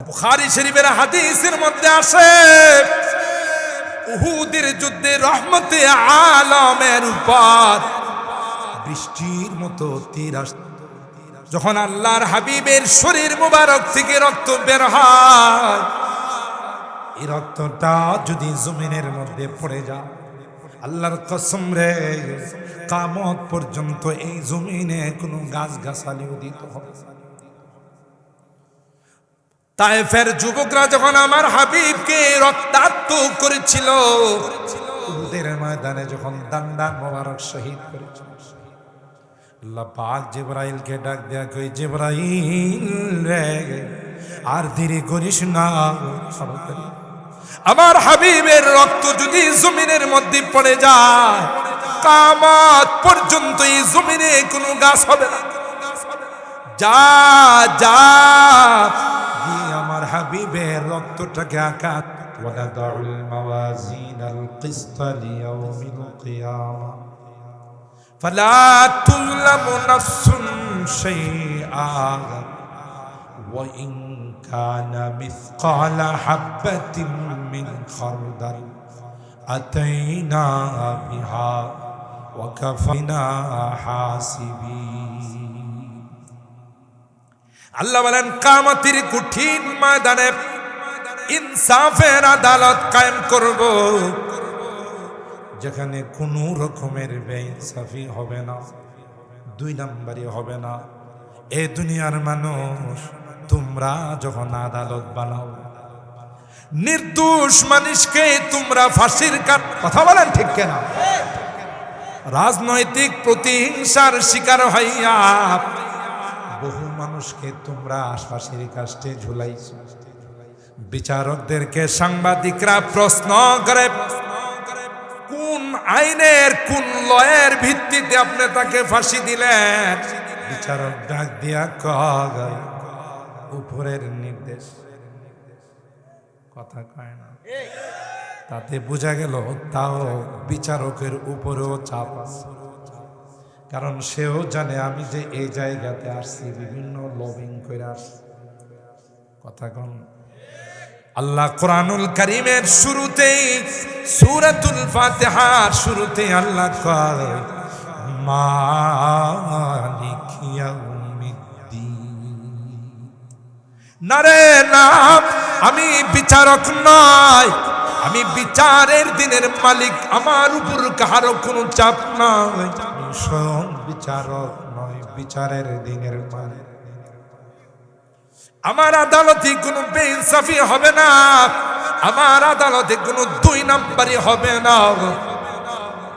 বুখারী শরীফের হাদিসের মধ্যে আসে উহুদের যুদ্ধে রহমতে আলমের উপর বৃষ্টির মতো তীর আসে। যখন আল্লাহর হাবিবের শরীর মুবারক থেকে রক্ত বের হয়, এই রক্তটা যদি জমিনের মধ্যে পড়ে যায়, আল্লাহর কসম রে, কিয়ামত পর্যন্ত এই জমিনে কোনো গাছ গাছালি উদিত হবে। তায়েফের যুবকরা যখন আমার হাবিবকে রক্তাক্ত করেছিল, উহুদের ময়দানে যখন দান্ডা মোবারক শহীদ করেছিল, আল্লাহ পাক জিবরাইলকে ডাক দেয়া কই, জিবরাইল রে, আর দেরি করিস না, আমার হাবিবের রক্ত যদি জমিনের মধ্যে পড়ে যায়, কিয়ামত পর্যন্ত এই জমিনে কোনো গাছ হবে না। যা যা গিয়ে আমার হাবিবের রক্তটাকে আঘাত, ওয়ানাদাউল মাওয়াজিনাল কিসতা লিয়াউমিল কিয়ামা ফালা তুযলামু নাফসুন শাইআ ওয়া ইন কানা মিসকালা হাববাতিন মিন খারদাল আতাইনা বিহা ওয়া কাফানা হাসিবিন। আল্লাহ বলেন, কিয়ামতের কঠিন ময়দানে ইনসাফের আদালত কায়েম করব, যেখানে কোনো রকমের বেইনসাফি হবে না, দুই নাম্বারি হবে না। এ দুনিয়ার মানুষ, তোমরা যখন আদালত বানাও, নির্দোষ মানুষকে তোমরা ফাঁসির কথা বলেন ঠিক কেনা, রাজনৈতিক প্রতিহিংসার শিকার হইয়া বহু মানুষকে তোমরা ফাঁসির কাস্টে ঝুলাইছো। বিচারকদেরকে সাংবাদিকরা প্রশ্ন করে, কোন আইনের কোন লয়ের ভিত্তিতে আপনি তাকে ফাঁসি দিলেন? বিচারক ডাক দিয়া কয়, উপরের নির্দেশ। কথা কয় না, তাতে বোঝা গেল তাও বিচারকের উপরেও চাপ আছে, কারণ সেও জানে আমি যে এই জায়গাতে আসছি বিভিন্ন লবিং করে আসছি। কথা কন। আল্লাহ কোরআনুল কারীমের শুরুতেই, সূরাতুল ফাতিহার শুরুতে আল্লাহ কয়, মালিক ইয়াউমিদ্দিন। না রে না, আমি বিচারক নয়, আমি বিচারের দিনের মালিক, আমার উপর কারো কোনো চাপ নয়, আমি স্বয়ং বিচারক নয়, বিচারের দিনের মালিক। আমার আদালতে কোনো বেইনসাফি হবে না, আমার আদালতে কোনো দুই নাম্বারি হবে না।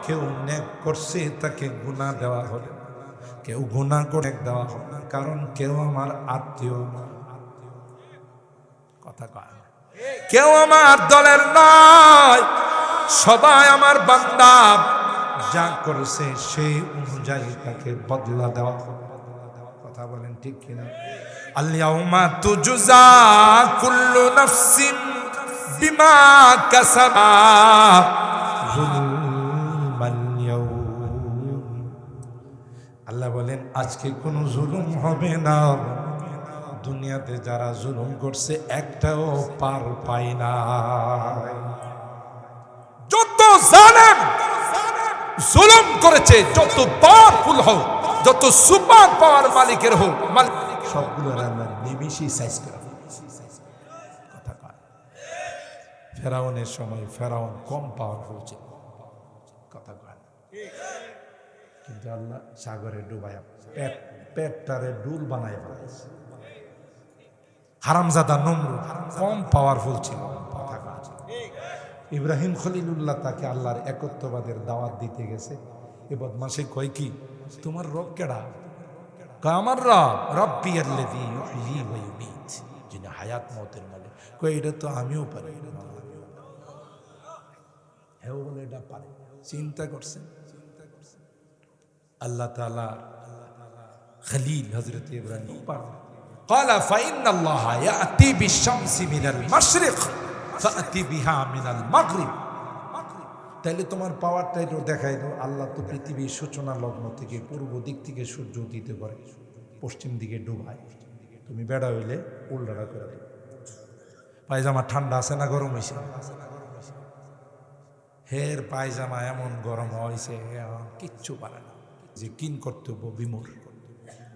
কেউ নেক করছে তাকে গুনাহ দেওয়া হবে, কেউ গুনাহ করে দেওয়া হবে না, কারণ কেউ আমার আত্মীয় না। কথা কয়, কেউ আমার দলের নয়, সবাই আমার বান্দা। যা করেছে সেই অনুযায়ী তাকে বদলা দেওয়া হবে। কথা বলেন ঠিক কিনা? আল-ইয়াউমা তুজজা কুল্লু নাফসিন বিমা কাসাবাত যুলমান ইয়াউম। আল্লাহ বলেন, আজকে কোনো জুলুম হবে না। দুনিয়াতে যারা জুলুম করছে একটাও পার পায় না। যত জালেম জুলুম করেছে, যত পাওয়ারফুল হোক, যত সুপার পাওয়ার মালিকের হোক, সবগুলোর আমরা নিমিষেই সাইজ করা। কথা কয়, ফেরাউনের সময় ফেরাউন কম পাওয়ারফুল ছিল। কথা কয়, কিন্তু আল্লাহ সাগরে ডুবাইয়া পেটটারে ডুল বানায় ফেলাইছে। হারামজাদা নমরুদ কম পাওয়ারফুল ছিল। কথা কয়, ইব্রাহিম খলিলুল্লাহ তাকে আল্লাহর একত্ববাদের দাওয়াত দিতে গেছে। এ বদমাশে কয় কি, তোমার রব কেডা? আমার রব রব্বি আল্লাযী ইউহয়ী ওয়া ইউমীত, যিনি হায়াত মওতের মালিক। কয় এটা তো আমিও পারি। হেও বলে এটা পারে। চিন্তা করছেন আল্লাহ তাআলা খলিল হযরত ইব্রাহিম পারে। ক্বালা ফাইন্নাল্লাহা ইয়াতি বিশ-শামসি মিনাল মাশরিক ফাআতি বিহা মিনাল মাগরিব। তাইলে তোমার পাওয়ারটা একটু দেখাই দাও। আল্লাহ তো পৃথিবীর সূচনা লগ্ন থেকে পূর্ব দিক থেকে সূর্য উদিত করে, পশ্চিম দিকে ডুবায়। তুমি বেড়া হইলে উল্টাটা করে দাও। পায়জামা ঠান্ডা আছে না গরম হয়েছে? হের পায়জামা এমন গরম হয়েছে কিচ্ছু পারে না, যে কিন কর্তব্য বিমূঢ়।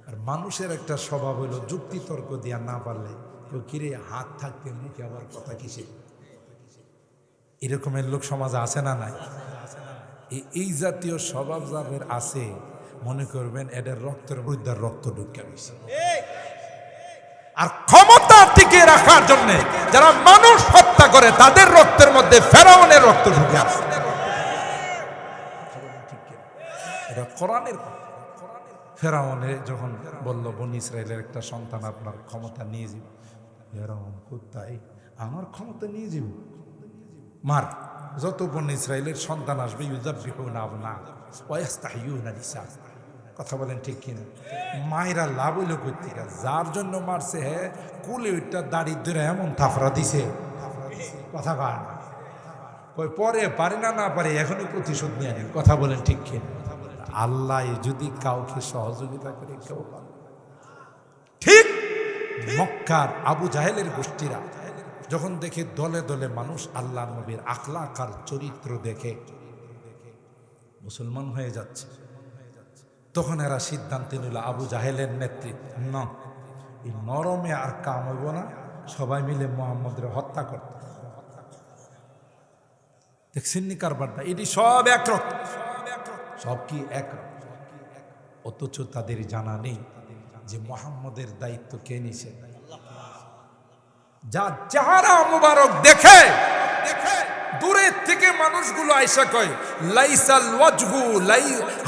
আর মানুষের একটা স্বভাব হলো যুক্তি তর্ক দিয়া না পারলে কেউ কিরে হাত থাকতে মুখে আবার কথা কিসে, এরকমের লোক সমাজে আছে না নাই? এই জাতীয় স্বভাব যাদের আছে মনে করবেন এদের রক্তের বৃদ্ধার রক্ত ঢুকে গেছে। আর ক্ষমতা টিকে রাখার জন্য যারা মানুষ হত্যা করে তাদের রক্তের মধ্যে ফেরাউনের রক্ত ঢুকে আছে। এটা কোরআনের কথা। ফেরাউনে যখন বলল বনি ইসরায়েলের একটা সন্তান আপনার ক্ষমতা নিয়ে যাবে, ফেরাউন কোথায় আমার ক্ষমতা নিয়ে যাব? মার, যত বনি ইসরায়েলের সন্তান আসবে ইউযাব্বিহুনা আবনা ওয়া ইস্তাহয়ুনা নিসা। কথা বলেন ঠিক কিনা? মায়েরা লাভ হইল করতে, যার জন্য মারছে হ্যাঁ কুলে ওইটা দাড়ি ধরে এমন থাফরা দিছে, কথা কয় না, কই পরে পারে না না পারে এখনই প্রতিশোধ নিয়ে আনি। কথা বলেন ঠিক কিনা? আল্লাহ যদি কাউকে সহযোগিতা করে কেউ পারে। ঠিক মক্কার আবু জাহেলের গোষ্ঠীরা যখন দেখে দলে দলে মানুষ আল্লাহ নবীর আখলাক আর চরিত্র দেখে মুসলমান হয়ে যাচ্ছে, তখন এরা সিদ্ধান্ত নিল আবু জাহেলের নেতৃত্ব না, এই নরমে আর কাম হইব না, সবাই মিলে মুহাম্মদের হত্যা করতে। দেখছেন নি কারবারটা? এটি সব এক রকম, সব কি এক রকম। অথচ তাদের জানা নেই যে মুহাম্মদের দায়িত্ব কে নিছে। যা চেহারা মুবারক দেখে দূরের থেকে মানুষগুলো আয়সা কয় লাইসাল ওয়াজহু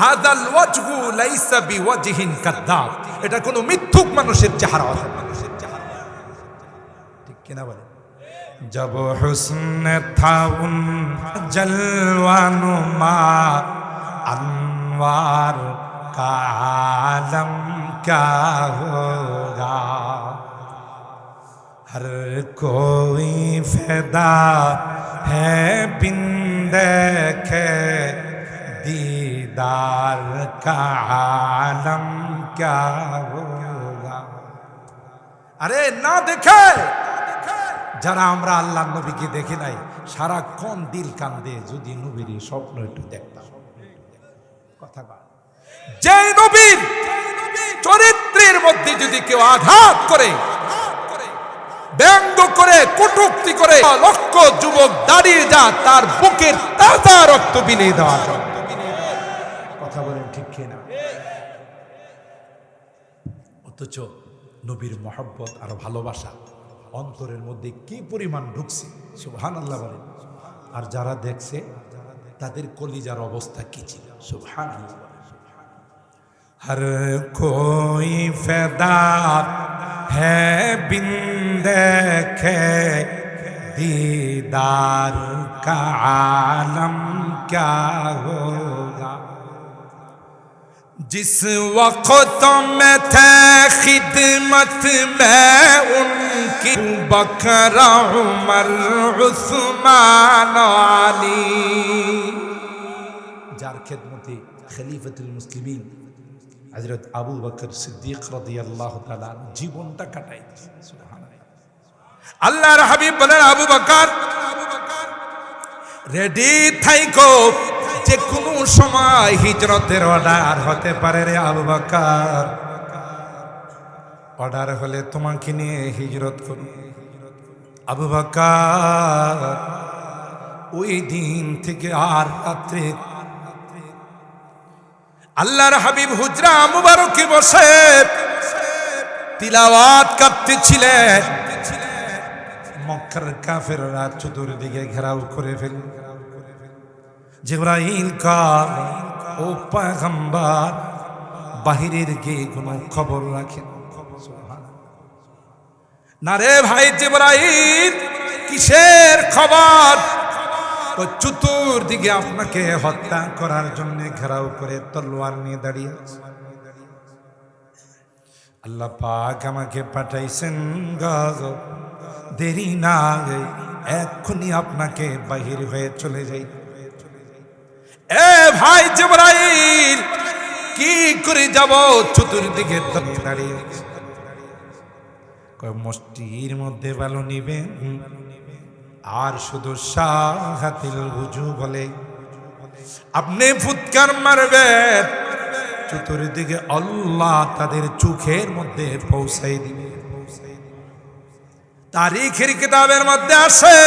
হাদাল ওয়াজহু লাইসা বিওয়াজহিন কাযাব, এটা কোনো মিথ্যুক মানুষের চেহারা হবে। ঠিক কিনা বলে? জব হুসন থা উন জলওয়ানুমা अनवार का आलम क्या होगा, हर कोई फिदा है बिन देखे दीदार का आलम क्या होगा। अरे ना देखे যারা আমরা আল্লাহ নবীকে দেখি নাই, সারাক্ষণ দিল কান্দে যদি নবীর স্বপ্ন একটু দেখতাম। কথা বল, যে নবীর চরিত্রের মধ্যে যদি কেউ আঘাত করে, ব্যঙ্গ করে, কটূক্তি করে, লক্ষ যুবক দাঁড়িয়ে যা তার বুকের তাজা রক্ত বিলিয়ে দেওয়া যায়। কথা বলেন ঠিক কিনা? অথচ নবীর মহব্বত আর ভালোবাসা অন্তরের মধ্যে কি পরিমাণ ঢুকছে, সুবহানাল্লাহ বলেন। আর যারা দেখছে তাদের কলিজার অবস্থা কি ছিল, সুবহানাল্লাহ। হর কোই ফিদা হ্যায় বিন দেখে दीदार का आलम क्या होगा। जिस वक्त में थे खिदमत में उनकी बकर उमर उस्मान अली, जार खिदमती खलीफतुल मुस्लिमीन हजरत আবু বকর সিদ্দিক রাদিয়াল্লাহু তাআলা জীবনটা কাটাইছে। সুবহানাল্লাহ। আল্লাহর হাবিব বলেন, আবু বকর রেডি থাইকো, যে কোনো সময় হিজরতের অর্ডার হতে পারে রে আবু বকর। অর্ডার হলে তোমাকে নিয়ে হিজরত করুন। আবু বকর ওই দিন থেকে আর রাত্রে আল্লাহর হাবিব হুজরা মুবারকে বসে তিলাওয়াত করতেছিলেন। মক্কার কাফেররা চতুর্দিকে ঘেরাও করে ফেলল। জিবরাইল কাল ও পয়গম্বর বাহিরের গিয়ে কোনো খবর রাখেন না রে ভাই জিবরাইল, কিসের খবর? চতুর্দিকে আপনাকে হত্যা করার জন্য ঘেরাও করে তলোয়ার নিয়ে দাঁড়িয়ে আছে। আল্লাহ পাক আমাকে পাঠাইছেন গাজ, দেরি না এক্ষুনি আপনাকে বাহির হয়ে চলে যাই। এ ভাই জিবরাইল, কি করে যাব? চতুর্দিকে দাঁড়িয়ে আছে। মুষ্টির মধ্যে বালু নিবেন আর শুধু শাহাতিল হুজু বলে আপনি ফুৎকার মারবেন, চতুর্দিকে আল্লাহ তাদের চোখের মধ্যে পৌঁছাই দিবে। তারিখের কিতাবের মধ্যে আসে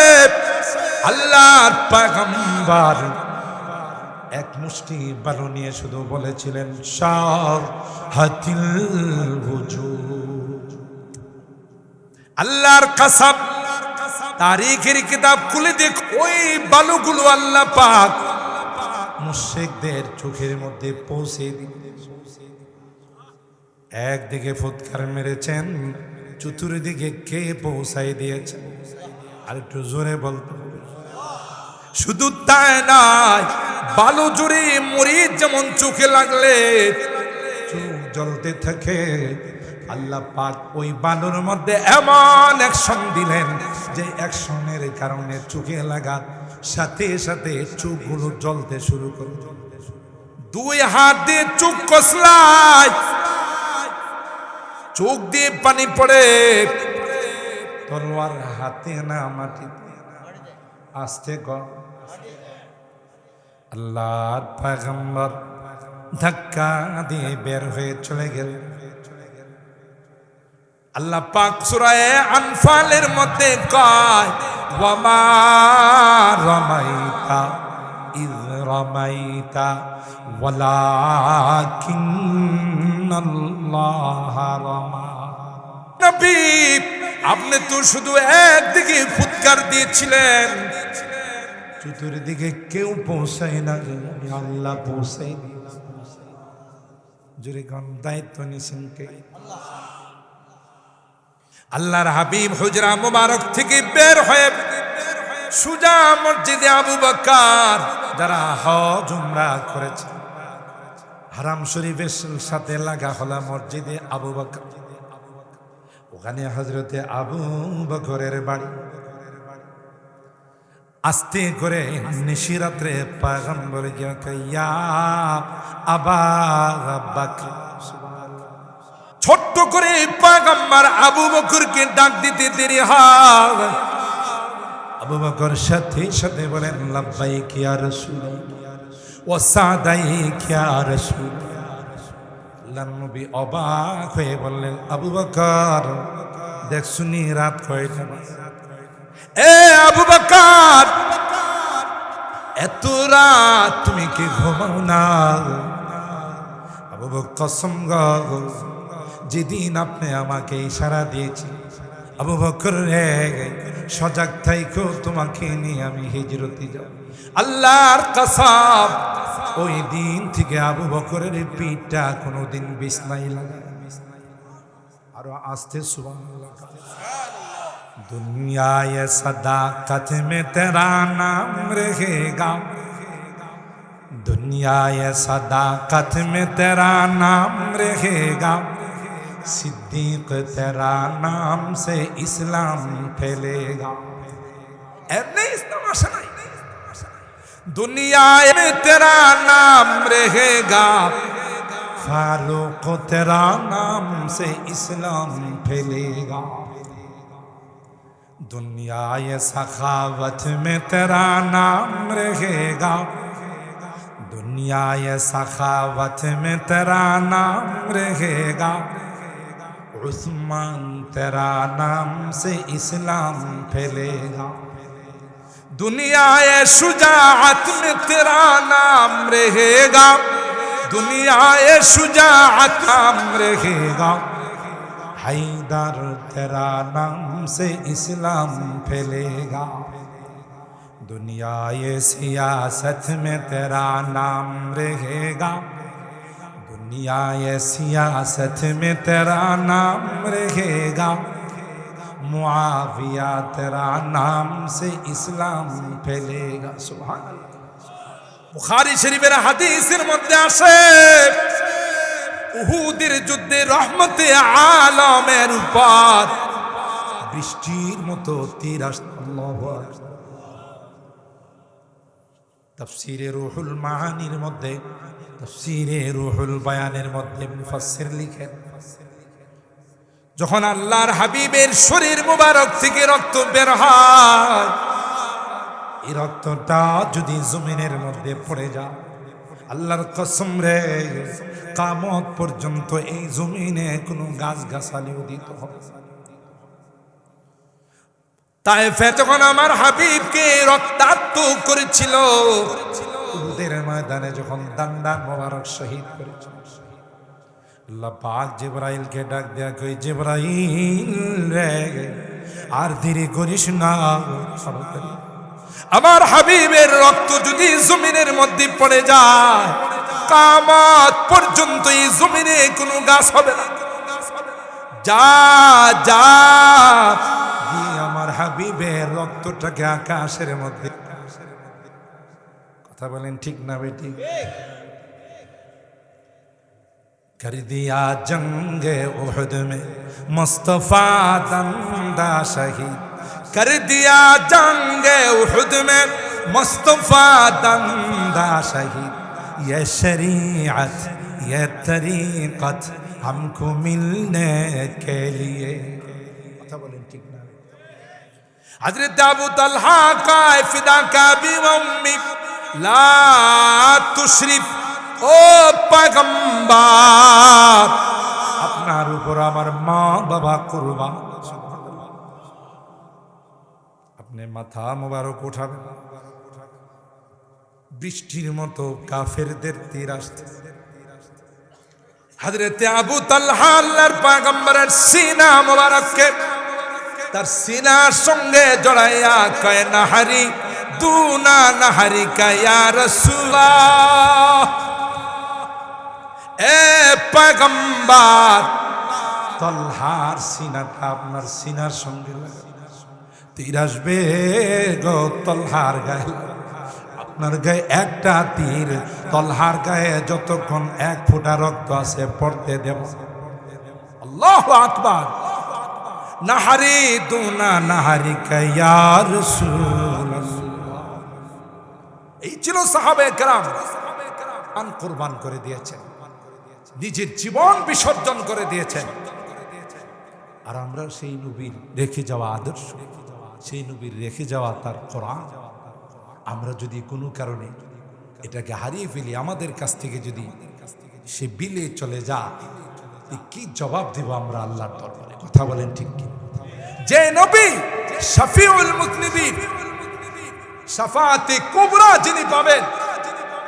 আল্লাহর পয়গম্বর এক মুষ্টি বালু নিয়ে শুধু বলেছিলেন শাহাতিল হুজু। আল্লাহর কসম, তারিখের কিতাব খুলে দেখ, ওই বালুগুলো আল্লাহ পাক মুশরিকদের চোখের মধ্যে পৌঁছে দিলেন। একদিকে ফুৎকার মেরেছেন, চতুর্দিকে কে পৌঁছাই দিয়েছেন? আর একটু জোরে বলতে হবে। শুধু তাই নয়, বালু জুড়ে মরিচ যেমন চোখে লাগলে চোখ জ্বলতে থাকে, আল্লাহ পাক ওই বালুর মধ্যে এমন অ্যাকশন দিলেন যে অ্যাকশনের কারণে চোখে লাগার সাথে সাথে চোখগুলো জ্বলতে শুরু করল। দুই হাত দিয়ে চোখ কসলায়, চোখ দিয়ে পানি পড়ে, তলোয়ার হাতে না মাটিতে আস্তে কর। আল্লাহর পয়গম্বর ধাক্কা দিয়ে বের হয়ে চলে গেলেন। আল্লাহ পাক সূরা আনফালের মধ্যে কয় ওয়ামা রামাইতা ইয রামাইতা ওয়ালাকিন্নাল্লাহ রামা। নবী, আপনি তো শুধু একদিকে ফুৎকার দিয়েছিলেন, চতুর্দিকে কেউ পৌঁছায় না, আমি আল্লাহ পৌঁছাই দিয়েছি। জোরে কোন দায়িত্ব নিছেন কে? আল্লাহর হাবিব হুজরা মুবারক থেকে বের হয়ে সুজা মসজিদে আবু বকর, যারা হজ উমরা করেছে, হারাম শরীফের সাথে লাগা হলা মসজিদে আবু বকর, ওখানে হযরতে আবু বকরের বাড়ি। আস্তে করে নিশিরাত্রে পয়গম্বর গিয়া কইয়া আবা বকর, ছোট্ট করে পয়গম্বর আবু বকরকে ডাক দিতে দেরি হয়। আবু বকর সাথে সাথে বলেন লাব্বাইক ইয়া রাসূলুল্লাহ ওয়া সাদাইক ইয়া রাসূলুল্লাহ। আল্লাহর নবী অবাক হয়ে বললেন, আবু বকর দেখ শুনি রাত কয়টা বাজে? এ আবু বকর, এত রাত তুমি কি ঘুমাও না? আবু বকর কসম গো, যেদিন আপনি আমাকে ইশারা দিয়েছি, আবু বকর রে সজাগ থাইকো, তোমাকে নিয়ে আমি হিজরতে যাব। আল্লাহর কসম, ওই দিন থেকে আবু বকরের পিঠটা কোনোদিন বিছনায় লাগে। আরো আস্তে সুবহানাল্লাহ। दुनिया ये सदाकत में तेरा नाम रहेगा, दुनिया ये सदाकत में तेरा नाम रहेगा, सिद्दीक तेरा नाम से इस्लाम फैलेगा। इस्लाम आशा नहीं, दुनिया में तेरा नाम रहेगा, फारूक तेरा नाम से इस्लाम फैलेगा, दुनिया ये सखावत में तेरा नाम रहेगा, दुनिया ये सखावत में तेरा नाम रहेगा, उस्मान तेरा नाम से इस्लाम फैलेगा, दुनिया ये शुजाअत में तेरा नाम रहेगा, दुनिया ये शुजाअत नाम रहेगा, हैदर तेरा नाम से इस्लाम फैलेगा, दुनिया ये सियासत में तेरा नाम रहेगा, दुनिया ये सियासत में तेरा नाम रहेगा, मुआविया तेरा नाम से इस्लाम फैलेगा। सुभान अल्लाह। बुखारी शरीफের হাদিসের মধ্যে আছে, উহুদের যুদ্ধে রহমতে আলমের উপর বৃষ্টির মতো তীর আসত। আল্লাহু আকবার। তাফসীরে রুহুল মাআনির মধ্যে, তাফসীরে রুহুল বায়ানের মধ্যে মুফাসসির লিখেন, যখন আল্লাহর হাবিবের শরীর মুবারক থেকে রক্ত বের হয়, এই রক্তটা যদি জমিনের মধ্যে পড়ে যায়, আল্লাহর কসম রে, কিয়ামত পর্যন্ত এই জমিনে কোনো গাছ গাছালি উদিত হবে না। তায়েফে যখন আমার হাবিবকে রক্তাক্ত করেছিল, উহুদের ময়দানে যখন দান্ডা মোবারক শহীদ করেছিল, আল্লাহ পাক জিবরাইলকে ডাক দেয়া কই, জিবরাইল রে, আর দেরি করিস না, আমার হাবিবের রক্ত যদি জমিনের মধ্যে পড়ে যায়, কিয়ামত পর্যন্ত এই জমিনে কোনো গাছ হবে না। যা যা গিয়ে আমার হাবিবের রক্তটাকে আকাশের মধ্যে, কথা বলেন ঠিক না বেটি, कर दिया जंगे उहद में मुस्तफा दंदा शहीद, कर दिया जंगे उहद में मुस्तफा दंदा शहीद, ये शरीयत ये तरीक़त हमको मिलने के लिए, কথা বলেন ঠিক না। हज़रत अबू तलहा का फिदा का भी उम्मी ला तुशरिफ, ও পয়গম্বর, আপনার উপর আমার মা বাবা কুরবান। আপনি মাথা মোবারক উঠাবেন, বৃষ্টির মতো কাফেরদের তীর আসছে। হযরত আবু তালহা আল্লাহর পয়গম্বরের সিনা মোবারককে তার সিনার সঙ্গে জড়াইয়া কয়, নাহারি দুনা নাহারি কা ইয়া রাসূলুল্লাহ, এ পয়গম্বর, তলহার সিনাটা আপনার সিনার সঙ্গে তীর আসবে গো তলহার গায়ে, আপনার গায়ে একটা তীর তলহার গায়ে যতক্ষণ এক ফোঁটা রক্ত আছে পড়তে দেব। আল্লাহু আকবার। নাহারি দুনা নাহারি কা ইয়া রাসূলুল্লাহ, এই ছিল সাহাবায়ে কেরাম, কুরবান করে দিয়েছেন, নিজের জীবন বিসর্জন করে দিয়েছেন। আর আমরা সেই নবীর রেখে যাওয়া আদর্শ, সেই নবীর রেখে যাওয়া তার কোরআন, আমরা যদি কোনো কারণে এটাকে হারিয়ে ফেলি, আমাদের কাছ থেকে যদি সে বিলে চলে যায়, কি জবাব দেব আমরা আল্লাহর দরবারে? কথা বলেন ঠিক কি? যে নবী শফিউল মুজনিবিন, শাফাআতে কুবরা যিনি পাবেন,